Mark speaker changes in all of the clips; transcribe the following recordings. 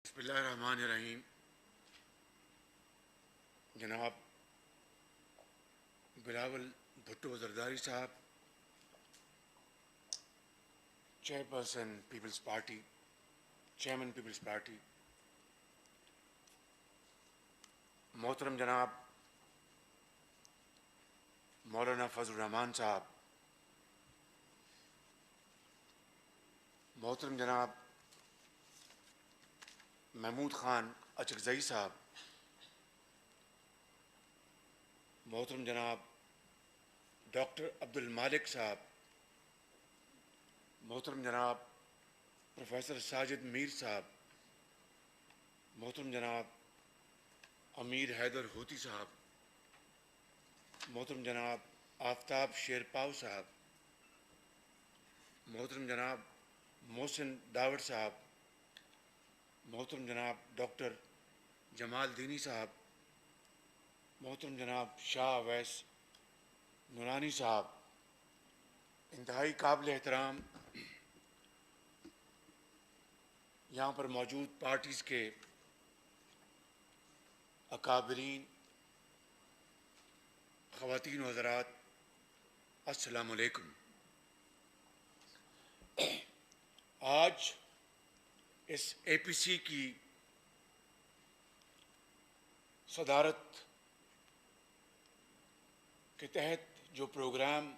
Speaker 1: بسم اللہ الرحمن الرحیم. جناب بلاول بھٹو زرداری صاحب، chairperson peoples party, chairman peoples party, محترم جناب مولانا فضل الرحمان صاحب، محترم جناب محمود خان اچکزئی صاحب، محترم جناب ڈاکٹر عبد المالک صاحب، محترم جناب پروفیسر ساجد میر صاحب، محترم جناب امیر حیدر ہوتی صاحب، محترم جناب آفتاب شیرپاؤ صاحب، محترم جناب محسن داوڑ صاحب، محترم جناب ڈاکٹر جمال دینی صاحب، محترم جناب شاہ اویس نورانی صاحب، انتہائی قابل احترام یہاں پر موجود پارٹیز کے اکابرین، خواتین و حضرات، السلام علیکم. آج اس اے پی سی کی صدارت کے تحت جو پروگرام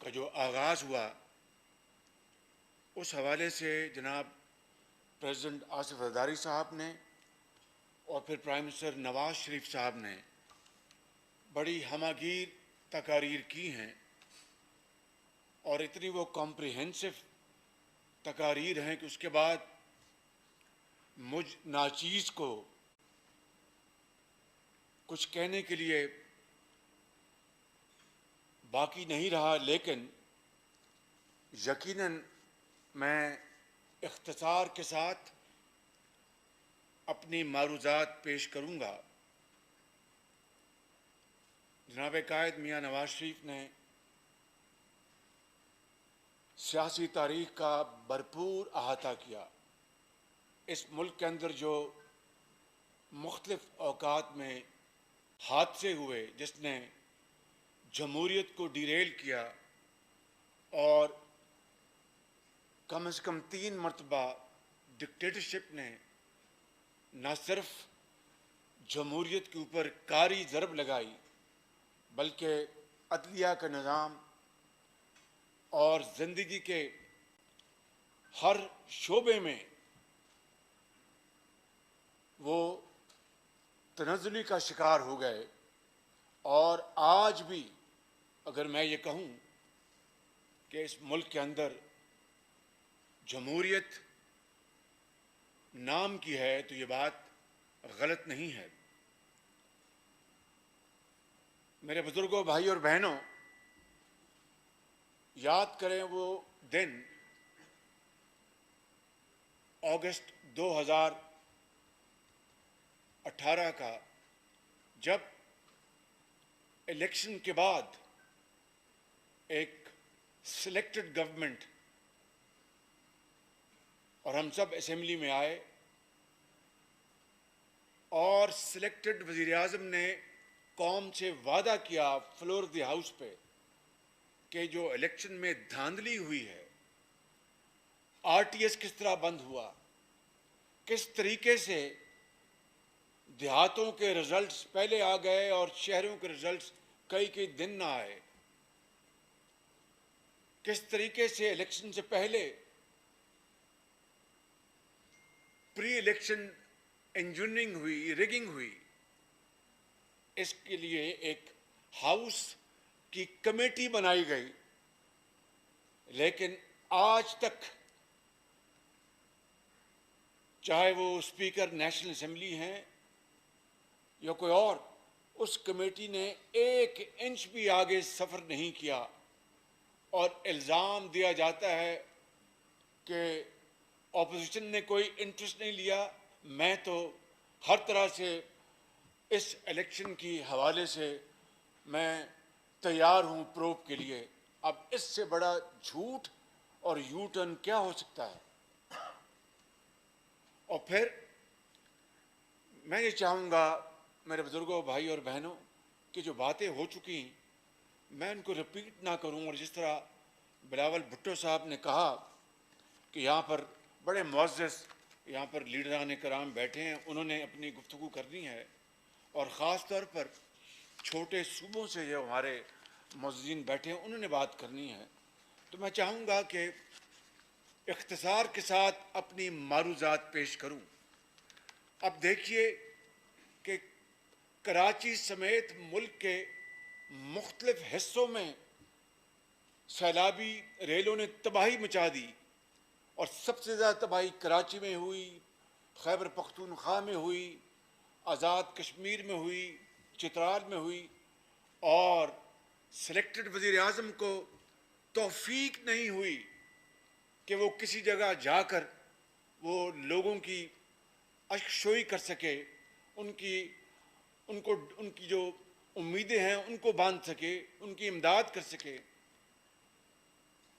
Speaker 1: کا جو آغاز ہوا، اس حوالے سے جناب پریزیڈنٹ آصف زرداری صاحب نے اور پھر پرائم منسٹر نواز شریف صاحب نے بڑی ہمہ گیر تقاریر کی ہیں، اور اتنی وہ کمپریہنسو تقاریر ہیں کہ اس کے بعد مجھ ناچیز کو کچھ کہنے کے لیے باقی نہیں رہا، لیکن یقیناً میں اختصار کے ساتھ اپنی معروضات پیش کروں گا. جناب قائد میاں نواز شریف نے سیاسی تاریخ کا بھرپور احاطہ کیا. اس ملک کے اندر جو مختلف اوقات میں حادثے ہوئے جس نے جمہوریت کو ڈیریل کیا، اور کم از کم 3 مرتبہ ڈکٹیٹرشپ نے نہ صرف جمہوریت کے اوپر کاری ضرب لگائی بلکہ عدلیہ کا نظام اور زندگی کے ہر شعبے میں وہ تنزلی کا شکار ہو گئے. اور آج بھی اگر میں یہ کہوں کہ اس ملک کے اندر جمہوریت نام کی ہے تو یہ بات غلط نہیں ہے. میرے بزرگوں، بھائی اور بہنوں، یاد کریں وہ دن اگست 2018 کا، جب الیکشن کے بعد ایک سلیکٹڈ گورنمنٹ اور ہم سب اسمبلی میں آئے، اور سلیکٹڈ وزیر اعظم نے قوم سے وعدہ کیا فلور دی ہاؤس پہ کہ جو الیکشن میں دھاندلی ہوئی ہے، آر ٹی ایس کس طرح بند ہوا، کس طریقے سے دیہاتوں کے رزلٹس پہلے آ گئے اور شہروں کے رزلٹس کئی دن نہ آئے، کس طریقے سے الیکشن سے پہلے پری الیکشن انجینئرنگ ہوئی، ریگنگ ہوئی. اس کے لیے ایک ہاؤس کی کمیٹی بنائی گئی، لیکن آج تک چاہے وہ اسپیکر نیشنل اسمبلی ہیں یا کوئی اور، اس کمیٹی نے 1 انچ بھی آگے سفر نہیں کیا. اور الزام دیا جاتا ہے کہ اپوزیشن نے کوئی انٹرسٹ نہیں لیا. میں تو ہر طرح سے اس الیکشن کی حوالے سے میں تیار ہوں پروب کے لیے. اب اس سے بڑا جھوٹ اور یو ٹرن کیا ہو سکتا ہے؟ اور پھر میں یہ چاہوں گا میرے بزرگوں، بھائی اور بہنوں، کہ جو باتیں ہو چکی ہیں میں ان کو رپیٹ نہ کروں، اور جس طرح بلاول بھٹو صاحب نے کہا کہ یہاں پر بڑے معزز یہاں پر لیڈران کرام بیٹھے ہیں، انہوں نے اپنی گفتگو کرنی ہے، اور خاص طور پر چھوٹے صوبوں سے جو ہمارے معززین بیٹھے ہیں انہوں نے بات کرنی ہے، تو میں چاہوں گا کہ اختصار کے ساتھ اپنی معروضات پیش کروں۔ اب دیکھیے کہ کراچی سمیت ملک کے مختلف حصوں میں سیلابی ریلوں نے تباہی مچا دی، اور سب سے زیادہ تباہی کراچی میں ہوئی، خیبر پختونخوا میں ہوئی، آزاد کشمیر میں ہوئی، چترال میں ہوئی، اور سلیکٹڈ وزیر اعظم کو توفیق نہیں ہوئی کہ وہ کسی جگہ جا کر وہ لوگوں کی اشکشوئی کر سکے، ان کی جو امیدیں ہیں ان کو باندھ سکے، ان کی امداد کر سکے۔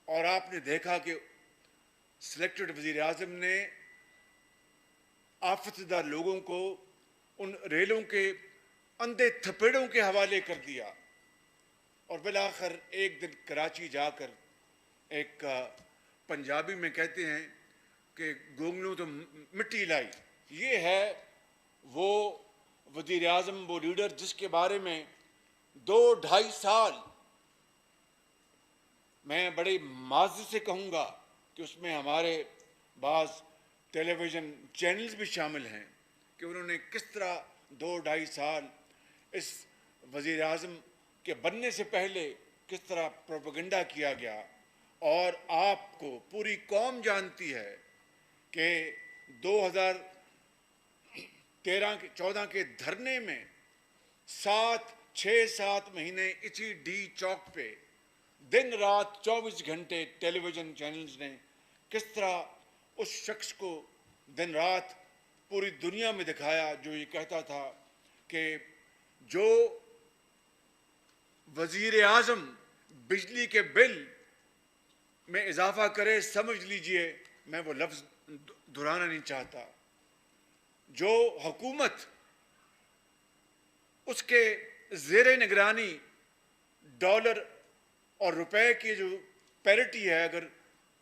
Speaker 1: اور آپ نے دیکھا کہ سلیکٹڈ وزیر اعظم نے آفت زدہ لوگوں کو ان ریلوں کے اندھے تھپیڑوں کے حوالے کر دیا، اور بالآخر ایک دن کراچی جا کر ایک پنجابی میں کہتے ہیں کہ گونگلوں تو مٹی لائی، یہ ہے وہ وزیر اعظم، وہ لیڈر جس کے بارے میں 2-2.5 سال میں بڑے معزز سے کہوں گا کہ اس میں ہمارے بعض ٹیلی ویژن چینلز بھی شامل ہیں کہ انہوں نے کس طرح 2-2.5 سال اس وزیر اعظم کے بننے سے پہلے کس طرح پروپیگنڈا کیا گیا، اور آپ کو پوری قوم جانتی ہے کہ 2013-14 کے دھرنے میں 6-7 مہینے اسی ڈی چوک پہ دن رات 24 گھنٹے ٹیلی ویژن چینلز نے کس طرح اس شخص کو دن رات پوری دنیا میں دکھایا جو یہ کہتا تھا کہ جو وزیر اعظم بجلی کے بل میں اضافہ کرے، سمجھ لیجئے میں وہ لفظ دہرانا نہیں چاہتا، جو حکومت اس کے زیر نگرانی ڈالر اور روپے کی جو پیرٹی ہے، اگر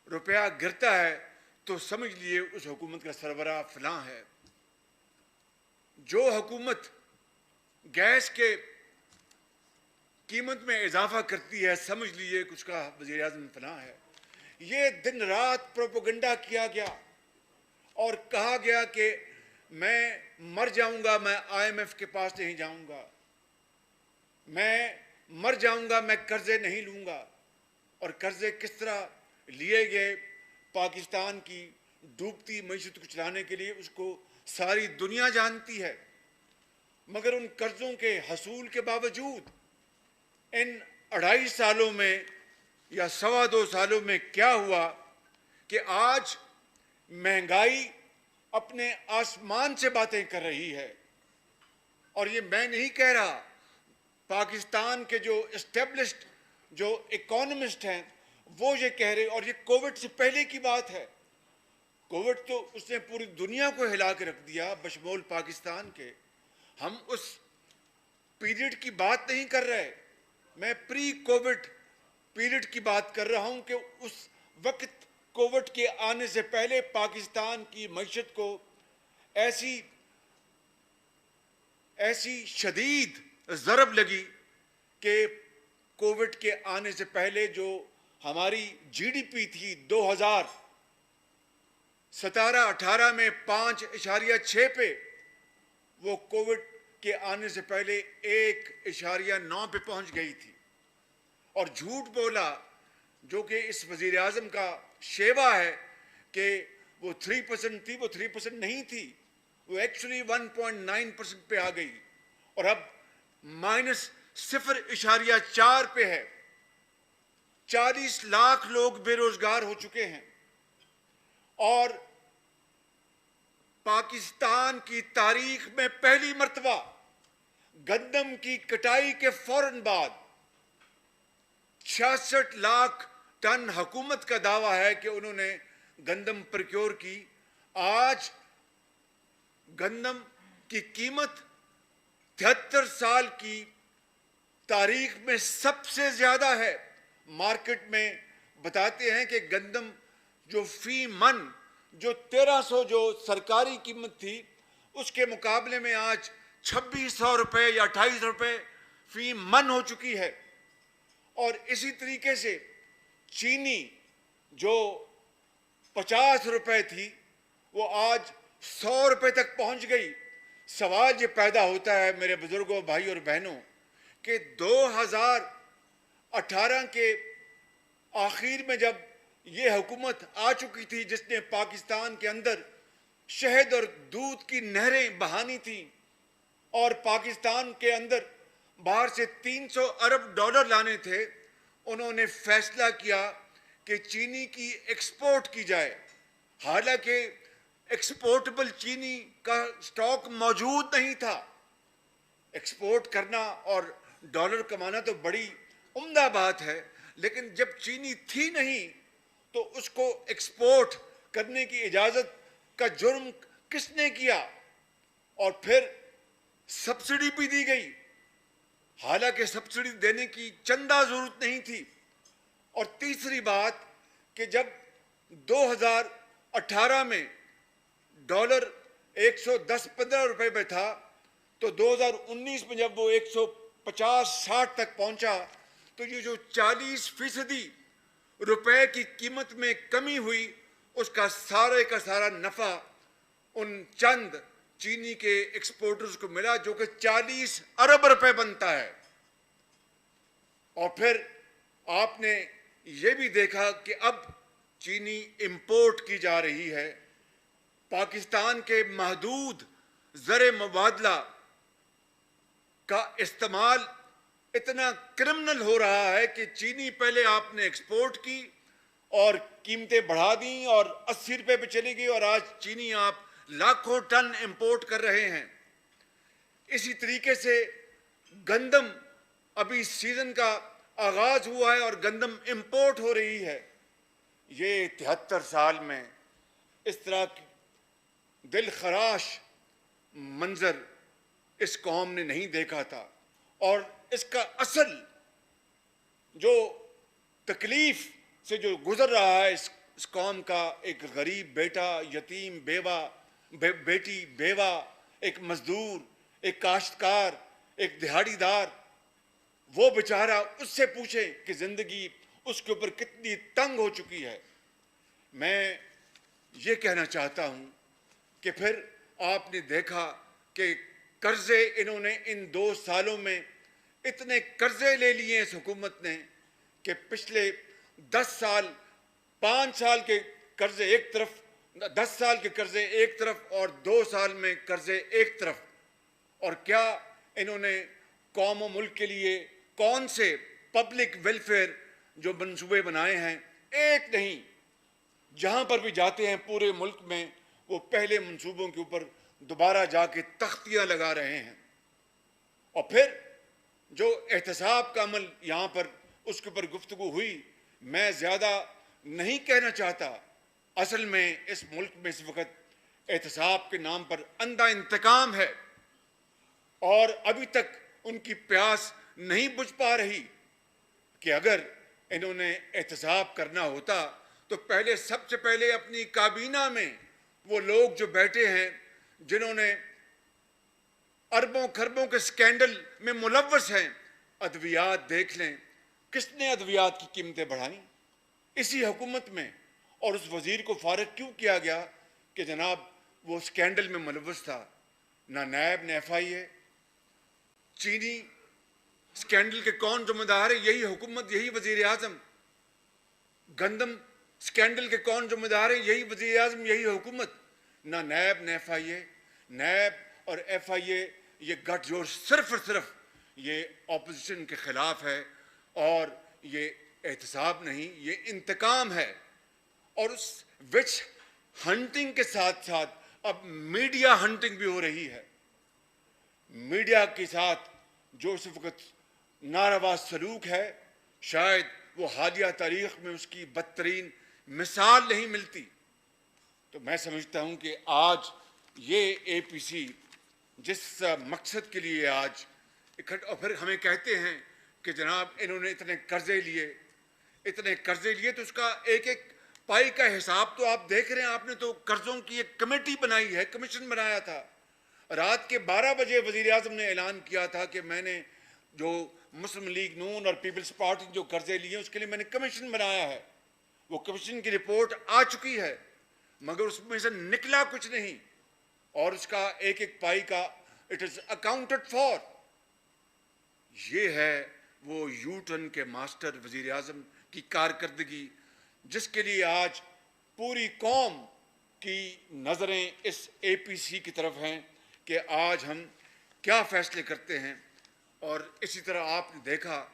Speaker 1: روپیہ گرتا ہے تو سمجھ لیے اس حکومت کا سربراہ فلاں ہے، جو حکومت گیس کے قیمت میں اضافہ کرتی ہے سمجھ لیجیے کہ اس کا وزیر اعظم فلاں ہے۔ یہ دن رات پروپیگنڈا کیا گیا اور کہا گیا کہ میں مر جاؤں گا، میں IMF کے پاس نہیں جاؤں گا، میں مر جاؤں گا، میں قرضے نہیں لوں گا، اور قرضے کس طرح لیے گئے پاکستان کی ڈوبتی معیشت کو چلانے کے لیے، اس کو ساری دنیا جانتی ہے۔ مگر ان قرضوں کے حصول کے باوجود ان 2.5 سالوں میں یا 2.25 سالوں میں کیا ہوا کہ آج مہنگائی اپنے آسمان سے باتیں کر رہی ہے، اور یہ میں نہیں کہہ رہا، پاکستان کے جو اسٹیبلشڈ جو اکانومسٹ ہیں وہ یہ کہہ رہے، اور یہ کووڈ سے پہلے کی بات ہے۔ کووڈ تو اس نے پوری دنیا کو ہلا کے رکھ دیا بشمول پاکستان کے۔ ہم اس پیریڈ کی بات نہیں کر رہے، میں پری کووڈ پیریڈ کی بات کر رہا ہوں کہ اس وقت کووڈ کے آنے سے پہلے پاکستان کی معیشت کو ایسی شدید ضرب لگی کہ کووڈ کے آنے سے پہلے جو ہماری جی ڈی پی تھی 2017-18 میں 5.6 پہ، وہ کووڈ کے آنے سے پہلے 1.9 پہ پہنچ گئی تھی، اور جھوٹ بولا جو کہ اس وزیر اعظم کا شیوا ہے کہ وہ 3% تھی، وہ 3% نہیں تھی، وہ ایکچولی 1.9% پہ آ گئی، اور اب -0.4 پہ ہے۔ 40 لاکھ لوگ بے روزگار ہو چکے ہیں، اور پاکستان کی تاریخ میں پہلی مرتبہ گندم کی کٹائی کے فوراً بعد 66 لاکھ ٹن حکومت کا دعویٰ ہے کہ انہوں نے گندم پروکیور کی۔ آج گندم کی قیمت 73 سال کی تاریخ میں سب سے زیادہ ہے۔ مارکیٹ میں بتاتے ہیں کہ گندم جو فی من جو 1300 جو سرکاری قیمت تھی، اس کے مقابلے میں آج 2600 روپے یا 2800 روپے فی من ہو چکی ہے۔ اور اسی طریقے سے چینی جو 50 روپے تھی وہ آج 100 روپے تک پہنچ گئی۔ سوال یہ پیدا ہوتا ہے میرے بزرگوں، بھائی اور بہنوں، کہ 2018 کے آخر میں جب یہ حکومت آ چکی تھی جس نے پاکستان کے اندر شہد اور دودھ کی نہریں بہانی تھیں اور پاکستان کے اندر باہر سے 300 ارب ڈالر لانے تھے، انہوں نے فیصلہ کیا کہ چینی کی ایکسپورٹ کی جائے، حالانکہ ایکسپورٹبل چینی کا سٹاک موجود نہیں تھا۔ ایکسپورٹ کرنا اور ڈالر کمانا تو بڑی عمدہ بات ہے، لیکن جب چینی تھی نہیں تو اس کو ایکسپورٹ کرنے کی اجازت کا جرم کس نے کیا؟ اور پھر سبسڈی بھی دی گئی، حالانکہ سبسڈی دینے کی چندہ ضرورت نہیں تھی۔ اور تیسری بات کہ جب 2018 میں ڈالر 110-15 روپے میں تھا تو 2019 میں جب وہ 150-60 تک پہنچا تو یہ جو 40% روپے کی قیمت میں کمی ہوئی، اس کا سارا نفع ان چند چینی کے ایکسپورٹرز کو ملا جو کہ 40 ارب روپے بنتا ہے۔ اور پھر آپ نے یہ بھی دیکھا کہ اب چینی امپورٹ کی جا رہی ہے۔ پاکستان کے محدود زر مبادلہ کا استعمال اتنا کرمنل ہو رہا ہے کہ چینی پہلے آپ نے ایکسپورٹ کی اور قیمتیں بڑھا دیں اور 80 روپے پہ چلی گئی، اور آج چینی آپ لاکھوں ٹن امپورٹ کر رہے ہیں۔ اسی طریقے سے گندم ابھی سیزن کا آغاز ہوا ہے اور گندم امپورٹ ہو رہی ہے۔ یہ 73 سال میں اس طرح کی دل خراش منظر اس قوم نے نہیں دیکھا تھا، اور اس کا اصل جو تکلیف سے جو گزر رہا ہے اس قوم کا، ایک غریب بیٹا، یتیم بیٹی، بیوہ، ایک مزدور، ایک کاشتکار، ایک دہاڑی دار، وہ بیچارہ اس سے پوچھیں کہ زندگی اس کے اوپر کتنی تنگ ہو چکی ہے۔ میں یہ کہنا چاہتا ہوں کہ پھر آپ نے دیکھا کہ قرضے انہوں نے ان 2 سالوں میں اتنے قرضے لے لیے اس حکومت نے کہ پچھلے 10 سال 5 سال کے قرضے ایک طرف، 10 سال کے قرضے ایک طرف اور 2 سال میں قرضے ایک طرف۔ اور کیا انہوں نے قوم و ملک کے لیے کون سے پبلک ویلفیئر جو منصوبے بنائے ہیں؟ ایک نہیں۔ جہاں پر بھی جاتے ہیں پورے ملک میں وہ پہلے منصوبوں کے اوپر دوبارہ جا کے تختیاں لگا رہے ہیں۔ اور پھر جو احتساب کا عمل یہاں پر اس کے اوپر گفتگو ہوئی، میں زیادہ نہیں کہنا چاہتا۔ اصل میں اس ملک میں اس وقت احتساب کے نام پر اندھا انتقام ہے، اور ابھی تک ان کی پیاس نہیں بجھ پا رہی کہ اگر انہوں نے احتساب کرنا ہوتا تو سب سے پہلے اپنی کابینہ میں وہ لوگ جو بیٹھے ہیں جنہوں نے اربوں خربوں کے سکینڈل میں ملوث ہیں، ادویات دیکھ لیں، کس نے ادویات کی قیمتیں بڑھائیں؟ اسی حکومت میں۔ اور اس وزیر کو فارغ کیوں کیا گیا کہ جناب وہ سکینڈل میں ملوث تھا؟ نہ نیب نہ FIA۔ چینی سکینڈل کے کون ذمہ دار ہے؟ یہی حکومت، یہی وزیر اعظم۔ گندم سکینڈل کے کون ذمہ دار ہے؟ یہی وزیر اعظم، یہی حکومت۔ نہ نیب نہ FIA۔ نیب اور FIA یہ گٹھ جوڑ صرف اور صرف یہ اپوزیشن کے خلاف ہے، اور یہ احتساب نہیں، یہ انتقام ہے۔ اور اس وچ ہنٹنگ کے ساتھ ساتھ اب میڈیا ہنٹنگ بھی ہو رہی ہے۔ میڈیا کے ساتھ جو اس وقت ناروا سلوک ہے، شاید وہ حالیہ تاریخ میں اس کی بدترین مثال نہیں ملتی۔ تو میں سمجھتا ہوں کہ آج یہ APC جس مقصد کے لیے آج اکٹھا، اور پھر ہمیں کہتے ہیں کہ جناب انہوں نے اتنے قرضے لیے، تو اس کا ایک ایک پائی کا حساب تو آپ دیکھ رہے ہیں. آپ نے تو قرضوں کی ایک کمیٹی بنائی ہے، کمیشن بنایا تھا. رات کے 12 بجے وزیر اعظم نے اعلان کیا تھا کہ میں نے جو مسلم لیگ نون اور پیپلز پارٹی جو قرضے لیے اس کے لیے میں نے کمیشن بنایا ہے. وہ کمیشن کی رپورٹ آ چکی ہے، مگر اس میں سے نکلا کچھ نہیں، اور اس کا ایک ایک پائی کا اٹ از اکاؤنٹڈ فار. یہ ہے وہ یو ٹرن کے ماسٹر وزیر اعظم کی کارکردگی، جس کے لیے آج پوری قوم کی نظریں اس اے پی سی کی طرف ہیں کہ آج ہم کیا فیصلے کرتے ہیں. اور اسی طرح آپ نے دیکھا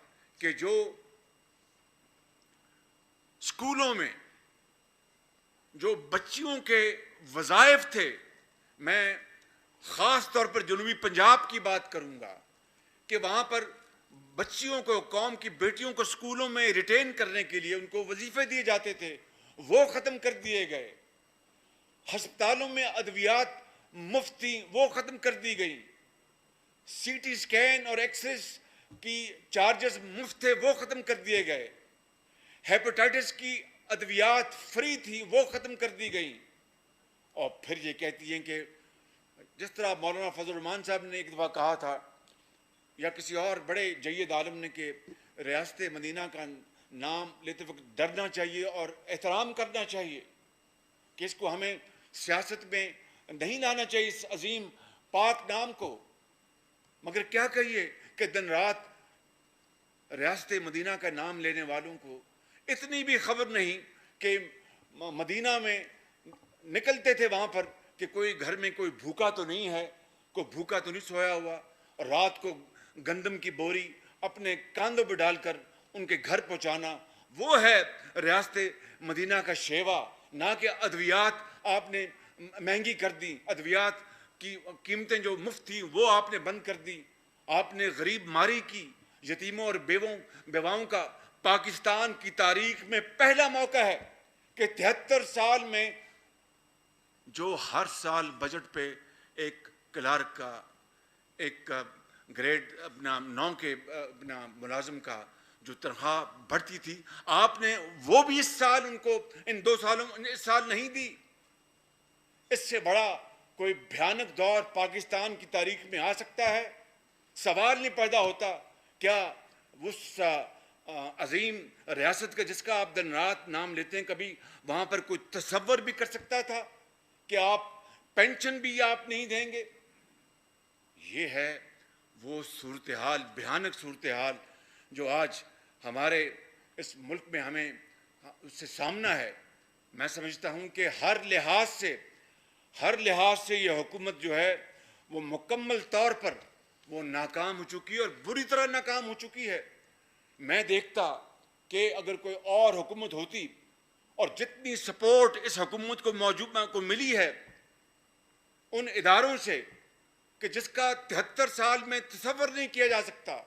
Speaker 1: کہ جو اسکولوں میں جو بچیوں کے وظائف تھے، میں خاص طور پر جنوبی پنجاب کی بات کروں گا کہ وہاں پر بچیوں کو، قوم کی بیٹیوں کو اسکولوں میں ریٹین کرنے کے لیے ان کو وظیفے دیے جاتے تھے، وہ ختم کر دیے گئے. ہسپتالوں میں ادویات مفت تھیں، وہ ختم کر دی گئی. سی ٹی اسکین اور ایکس رے کی چارجز مفت تھے، وہ ختم کر دیے گئے. ہیپاٹائٹس کی ادویات فری تھیں، وہ ختم کر دی گئی. اور پھر یہ کہتی ہیں کہ جس طرح مولانا فضل الرحمان صاحب نے ایک دفعہ کہا تھا، یا کسی اور بڑے جید عالم نے، کہ ریاست مدینہ کا نام لیتے وقت ڈرنا چاہیے اور احترام کرنا چاہیے، کہ اس کو ہمیں سیاست میں نہیں لانا چاہیے اس عظیم پاک نام کو. مگر کیا کہیے کہ دن رات ریاست مدینہ کا نام لینے والوں کو اتنی بھی خبر نہیں کہ مدینہ میں نکلتے تھے وہاں پر کہ کوئی گھر میں کوئی بھوکا تو نہیں ہے، کوئی بھوکا تو نہیں سویا ہوا، اور رات کو گندم کی بوری اپنے کاندھوں پہ ڈال کر ان کے گھر پہنچانا. وہ ہے ریاست مدینہ کا شیوا، نہ کہ ادویات آپ نے مہنگی کر دی. ادویات کی قیمتیں جو مفت تھیں وہ آپ نے بند کر دی. آپ نے غریب ماری کی، یتیموں اور بیواؤں کا. پاکستان کی تاریخ میں پہلا موقع ہے کہ 73 سال میں جو ہر سال بجٹ پہ ایک کلرک کا، ایک گریڈ اپنا 9 کے اپنا ملازم کا جو تنخواہ بڑھتی تھی، آپ نے وہ بھی اس سال ان کو، ان 2 سالوں اس سال نہیں دی. اس سے بڑا کوئی بھیانک دور پاکستان کی تاریخ میں آ سکتا ہے؟ سوال نہیں پیدا ہوتا. کیا اس عظیم ریاست کا جس کا آپ دن رات نام لیتے ہیں، کبھی وہاں پر کوئی تصور بھی کر سکتا تھا کہ آپ پینشن بھی آپ نہیں دیں گے؟ یہ ہے وہ صورتحال، بھیانک صورتحال جو آج ہمارے اس ملک میں ہمیں اس سے سامنا ہے. میں سمجھتا ہوں کہ ہر لحاظ سے یہ حکومت جو ہے وہ مکمل طور پر وہ ناکام ہو چکی ہے، اور بری طرح ناکام ہو چکی ہے. میں دیکھتا کہ اگر کوئی اور حکومت ہوتی، اور جتنی سپورٹ اس حکومت کو موجودہ کو ملی ہے ان اداروں سے کہ جس کا 73 سال میں تصور نہیں کیا جا سکتا،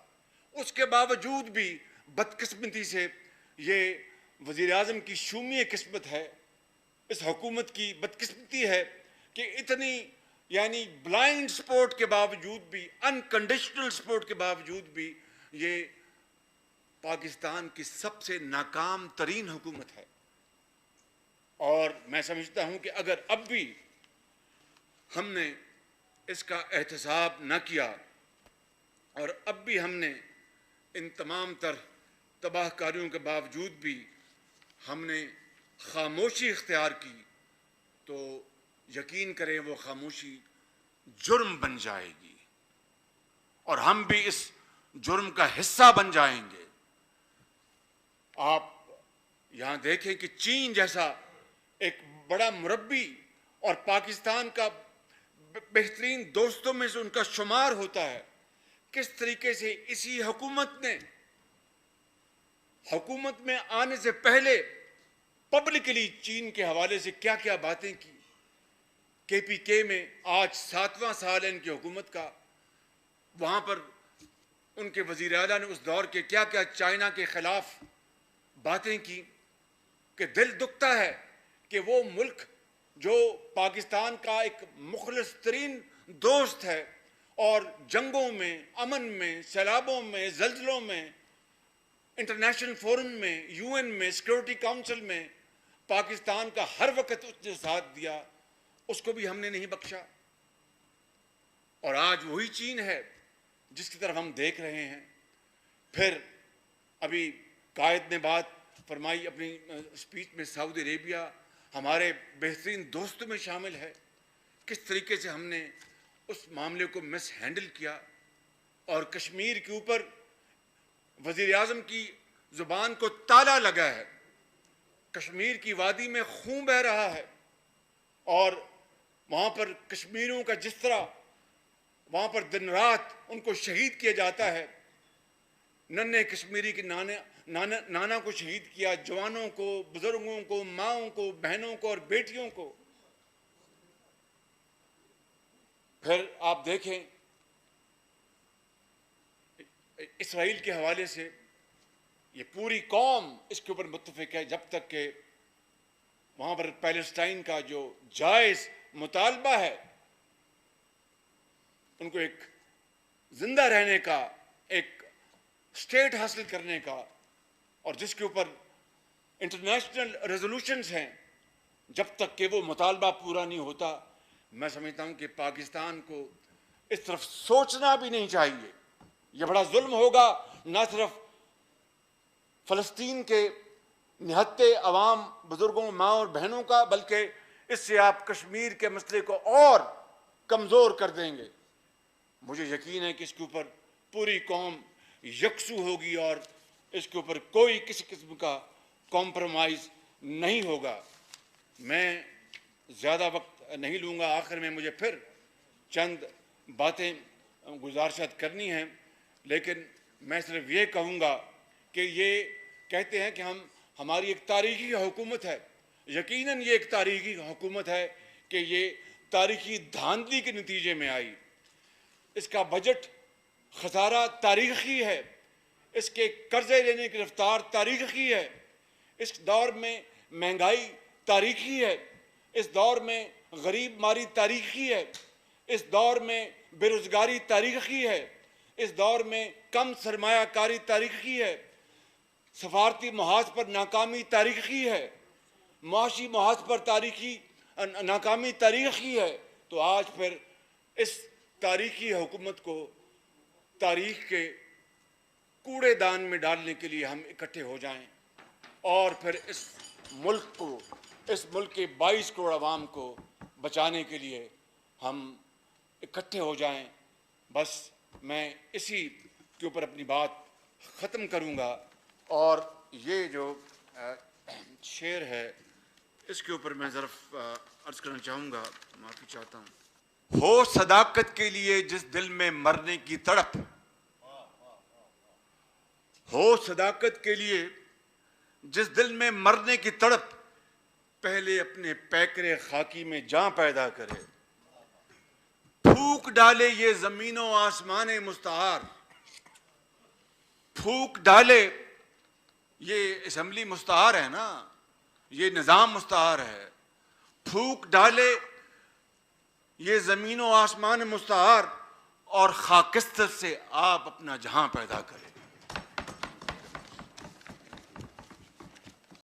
Speaker 1: اس کے باوجود بھی بدقسمتی سے یہ وزیر اعظم کی شومی قسمت ہے، اس حکومت کی بدقسمتی ہے کہ اتنی یعنی بلائنڈ سپورٹ کے باوجود بھی، انکنڈیشنل سپورٹ کے باوجود بھی، یہ پاکستان کی سب سے ناکام ترین حکومت ہے. اور میں سمجھتا ہوں کہ اگر اب بھی ہم نے اس کا احتساب نہ کیا، اور اب بھی ہم نے ان تمام تر تباہ کاریوں کے باوجود بھی ہم نے خاموشی اختیار کی، تو یقین کریں وہ خاموشی جرم بن جائے گی، اور ہم بھی اس جرم کا حصہ بن جائیں گے. آپ یہاں دیکھیں کہ چین جیسا ایک بڑا مربی اور پاکستان کا بہترین دوستوں میں سے ان کا شمار ہوتا ہے، کس طریقے سے اسی حکومت میں آنے سے پہلے پبلکلی چین کے حوالے سے کیا کیا باتیں کی. کے پی کے میں آج 7واں سال ہے ان کی حکومت کا، وہاں پر ان کے وزیر اعلیٰ نے اس دور کے کیا کیا چائنا کے خلاف باتیں کی کہ دل دکھتا ہے کہ وہ ملک جو پاکستان کا ایک مخلص ترین دوست ہے، اور جنگوں میں، امن میں، سیلابوں میں، زلزلوں میں، انٹرنیشنل فورم میں، یو این میں، سیکورٹی کاؤنسل میں پاکستان کا ہر وقت اس نے ساتھ دیا، اس کو بھی ہم نے نہیں بخشا۔ اور آج وہی چین ہے جس کی طرف ہم دیکھ رہے ہیں۔ پھر ابھی قائد نے بات فرمائی اپنی اسپیچ میں، سعودی عربیہ ہمارے بہترین دوستوں میں شامل ہے۔ کس طریقے سے ہم نے اس معاملے کو مس ہینڈل کیا، اور کشمیر کے اوپر وزیر اعظم کی زبان کو تالا لگا ہے۔ کشمیر کی وادی میں خون بہہ رہا ہے، اور وہاں پر کشمیریوں کا جس طرح وہاں پر دن رات ان کو شہید کیا جاتا ہے، ننھے کشمیری کے نانا کو شہید کیا، جوانوں کو، بزرگوں کو، ماؤں کو، بہنوں کو اور بیٹیوں کو۔ پھر آپ دیکھیں اسرائیل کے حوالے سے یہ پوری قوم اس کے اوپر متفق ہے، جب تک کہ وہاں پر پیلسٹائن کا جو جائز مطالبہ ہے، ان کو ایک زندہ رہنے کا، ایک اسٹیٹ حاصل کرنے کا، اور جس کے اوپر انٹرنیشنل ریزولوشنز ہیں، جب تک کہ وہ مطالبہ پورا نہیں ہوتا، میں سمجھتا ہوں کہ پاکستان کو اس طرف سوچنا بھی نہیں چاہیے۔ یہ بڑا ظلم ہوگا، نہ صرف فلسطین کے نہتے عوام، بزرگوں، ماں اور بہنوں کا، بلکہ اس سے آپ کشمیر کے مسئلے کو اور کمزور کر دیں گے۔ مجھے یقین ہے کہ اس کے اوپر پوری قوم یکسو ہوگی، اور اس کے اوپر کوئی کسی قسم کا کمپرومائز نہیں ہوگا۔ میں زیادہ وقت نہیں لوں گا، آخر میں مجھے پھر چند باتیں گزارشات کرنی ہیں، لیکن میں صرف یہ کہوں گا کہ یہ کہتے ہیں کہ ہماری ایک تاریخی حکومت ہے۔ یقیناً یہ ایک تاریخی حکومت ہے کہ یہ تاریخی دھاندلی کے نتیجے میں آئی۔ اس کا بجٹ خسارہ تاریخی ہے، اس کے قرضے لینے کی رفتار تاریخی ہے، اس دور میں مہنگائی تاریخی ہے، اس دور میں غریب ماری تاریخی ہے، اس دور میں بے روزگاری تاریخی ہے، اس دور میں کم سرمایہ کاری تاریخی ہے، سفارتی محاذ پر ناکامی تاریخی ہے، معاشی محاذ پر ناکامی تاریخی ہے۔ تو آج پھر اس تاریخی حکومت کو تاریخ کے کوڑے دان میں ڈالنے کے لیے ہم اکٹھے ہو جائیں، اور پھر اس ملک کے 22 کروڑ عوام کو بچانے کے لیے ہم اکٹھے ہو جائیں۔ بس میں اسی کے اوپر اپنی بات ختم کروں گا، اور یہ جو شعر ہے اس کے اوپر میں ضرور عرض کرنا چاہوں گا، معافی چاہتا ہوں۔ ہو صداقت کے لیے جس دل میں مرنے کی تڑپ، ہو صداقت کے لیے جس دل میں مرنے کی تڑپ، پہلے اپنے پیکرے خاکی میں جاں پیدا کرے، پھونک ڈالے یہ زمین و آسمان مستعار، پھونک ڈالے، یہ اسمبلی مستعار ہے نا، یہ نظام مستعار ہے، پھونک ڈالے یہ زمین و آسمان مستعار، اور خاکستر سے آپ اپنا جہاں پیدا کریں۔